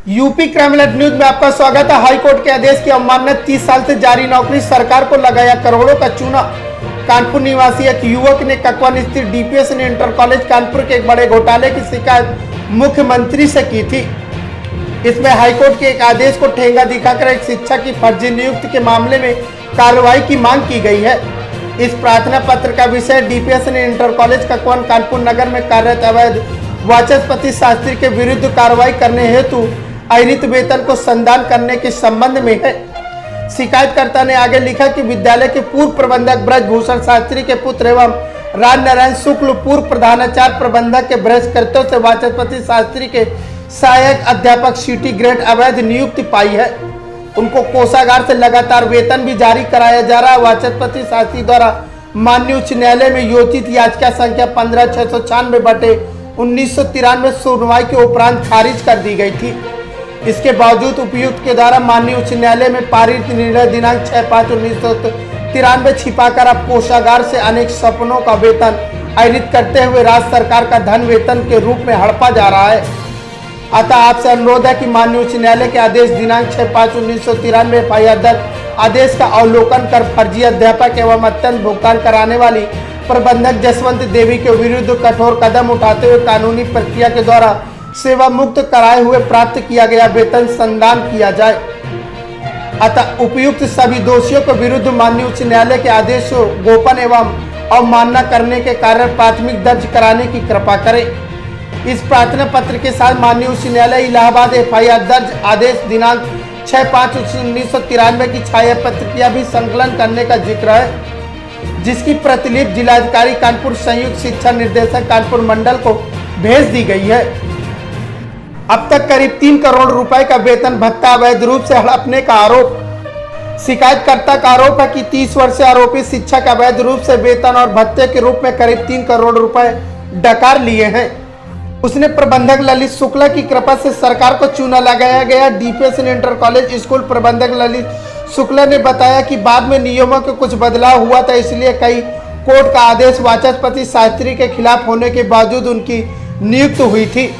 UP crime alert news में आपका स्वागत है। हाईकोर्ट के आदेश की अवमानना, 30 साल से जारी नौकरी, सरकार को लगाया करोड़ों का चूना। कानपुर निवासी एक युवक ने ककवन स्थित डीपीएस ने इंटर कॉलेज कानपुर के एक बड़े घोटाले की शिकायत मुख्यमंत्री से की थी। इसमें हाईकोर्ट के एक आदेश को ठेंगा दिखाकर एक शिक्षक की फर्जी नियुक्ति के मामले में कार्रवाई की मांग की गई है। इस प्रार्थना पत्र का विषय डीपीएस ने इंटर कॉलेज ककवन कानपुर नगर में कार्यरत अवैध वाचस्पति शास्त्री के विरुद्ध कार्रवाई करने हेतु अहरित वेतन को संदान करने के संबंध में है। शिकायतकर्ता ने आगे लिखा कि विद्यालय के पूर्व प्रबंधक ब्रजभूषण शास्त्री के पुत्र एवं राज नारायण शुक्ल पूर्व प्रधानाचार्य प्रबंधक के बहिष्कृतों से वाचस्पति शास्त्री के सहायक अध्यापक सीटी ग्रेड अवैध नियुक्ति पाई है। उनको कोषागार से लगातार वेतन भी जारी कराया जा रहा है। वाचस्पति शास्त्री द्वारा माननीय उच्च न्यायालय में योचित याचिका संख्या 15/696/1993 सुनवाई के उपरांत खारिज कर दी गई थी। इसके बावजूद उपायुक्त के द्वारा माननीय उच्च न्यायालय में पारित निर्णय दिनांक 6/5/1993 छिपाकर अब कोषागार से अनेक सपनों का वेतन अहरित करते हुए राज्य सरकार का धन वेतन के रूप में हड़पा जा रहा है। अतः आपसे अनुरोध है कि माननीय उच्च न्यायालय के आदेश दिनांक 6/5/1993 एफआईआर दर्ज आदेश का अवलोकन कर फर्जी अध्यापक एवं अत्यंत भुगतान कराने वाली प्रबंधक जसवंत देवी के विरुद्ध कठोर कदम उठाते हुए कानूनी प्रक्रिया के द्वारा सेवा मुक्त कराए हुए प्राप्त किया गया वेतन संदान किया जाए। अतः उपयुक्त सभी दोषियों के विरुद्ध माननीय उच्च न्यायालय के आदेश को गोपन एवं अवमानना करने के कारण प्राथमिक दर्ज कराने की कृपा करें। इस प्रार्थना पत्र के साथ माननीय उच्च न्यायालय इलाहाबाद एफआईआर दर्ज आदेश दिनांक 6/5/1993 की छाया प्रतिक्रिया भी संकलन करने का जिक्र है, जिसकी प्रतिलिपि जिलाधिकारी कानपुर संयुक्त शिक्षा निर्देशक कानपुर मंडल को भेज दी गई है। अब तक करीब 3 करोड़ रुपए का वेतन भत्ता अवैध रूप से हड़पने का आरोप। शिकायतकर्ता का आरोप है कि 30 वर्षीय आरोपी शिक्षक अवैध रूप से वेतन और भत्ते के रूप में करीब 3 करोड़ रुपए डकार लिए हैं। उसने प्रबंधक ललित शुक्ला की कृपा से सरकार को चूना लगाया गया। डीपीएस इंटर कॉलेज स्कूल प्रबंधक ललित शुक्ला ने बताया कि बाद में नियमों के कुछ बदलाव हुआ था, इसलिए कई कोर्ट का आदेश वाचस्पति शास्त्री के खिलाफ होने के बावजूद उनकी नियुक्ति हुई थी।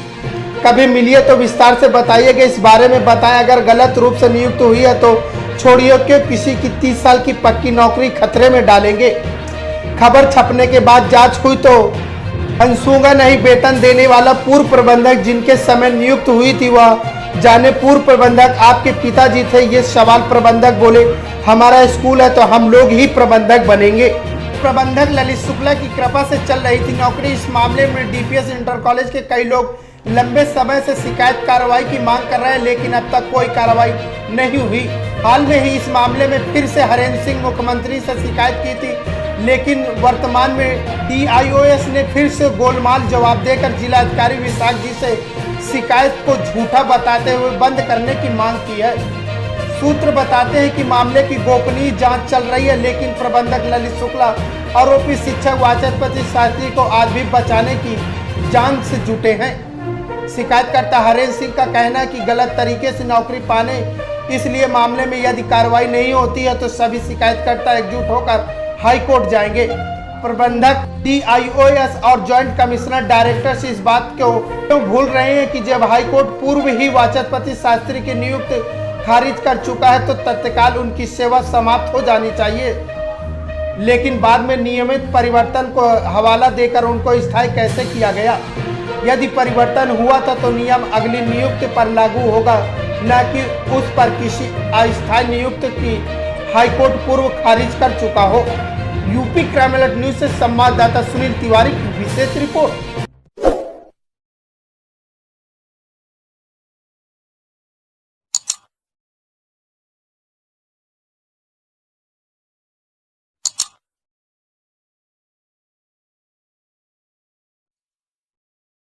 कभी मिलिए तो विस्तार से बताइएगा, इस बारे में बताएं। अगर गलत रूप से नियुक्त हुई है तो छोड़िए, क्यों किसी की 30 साल की पक्की नौकरी खतरे में डालेंगे। खबर छपने के बाद जांच हुई तो अंशुगा नहीं वेतन देने वाला पूर्व प्रबंधक जिनके समय नियुक्त हुई थी वह जाने पूर्व प्रबंधक आपके पिताजी थे। ये सवाल प्रबंधक बोले, हमारा स्कूल है तो हम लोग ही प्रबंधक बनेंगे। प्रबंधक ललित शुक्ला की कृपा से चल रही थी नौकरी। इस मामले में डीपीएस इंटर कॉलेज के कई लोग लंबे समय से शिकायत कार्रवाई की मांग कर रहे हैं, लेकिन अब तक कोई कार्रवाई नहीं हुई। हाल में ही इस मामले में फिर से हरेंद्र सिंह मुख्यमंत्री से शिकायत की थी, लेकिन वर्तमान में डीआईओएस ने फिर से गोलमाल जवाब देकर जिलाधिकारी विशाख जी से शिकायत को झूठा बताते हुए बंद करने की मांग की है। सूत्र बताते हैं कि मामले की गोपनीय जांच चल रही है, लेकिन प्रबंधक ललित शुक्ला आरोपी शिक्षक वाचस्पति शास्त्री को आज भी बचाने की जांच से जुटे हैं। शिकायतकर्ता हरेंद्र सिंह का कहना है कि गलत तरीके से नौकरी पाने, इसलिए मामले में यदि कार्रवाई नहीं होती है तो सभी शिकायतकर्ता एकजुट होकर हाईकोर्ट जाएंगे। प्रबंधक डीआईओएस और ज्वाइंट कमिश्नर डायरेक्टर से इस बात को क्यों भूल रहे हैं कि जब हाईकोर्ट पूर्व ही वाचस्पति शास्त्री की नियुक्ति खारिज कर चुका है तो तत्काल उनकी सेवा समाप्त हो जानी चाहिए, लेकिन बाद में नियमित परिवर्तन को हवाला देकर उनको स्थायी कैसे किया गया। यदि परिवर्तन हुआ था तो नियम अगली नियुक्ति पर लागू होगा, न कि उस पर किसी अस्थायी नियुक्ति की हाईकोर्ट पूर्व खारिज कर चुका हो। यूपी क्राइम अलर्ट न्यूज से संवाददाता सुनील तिवारी की विशेष रिपोर्ट।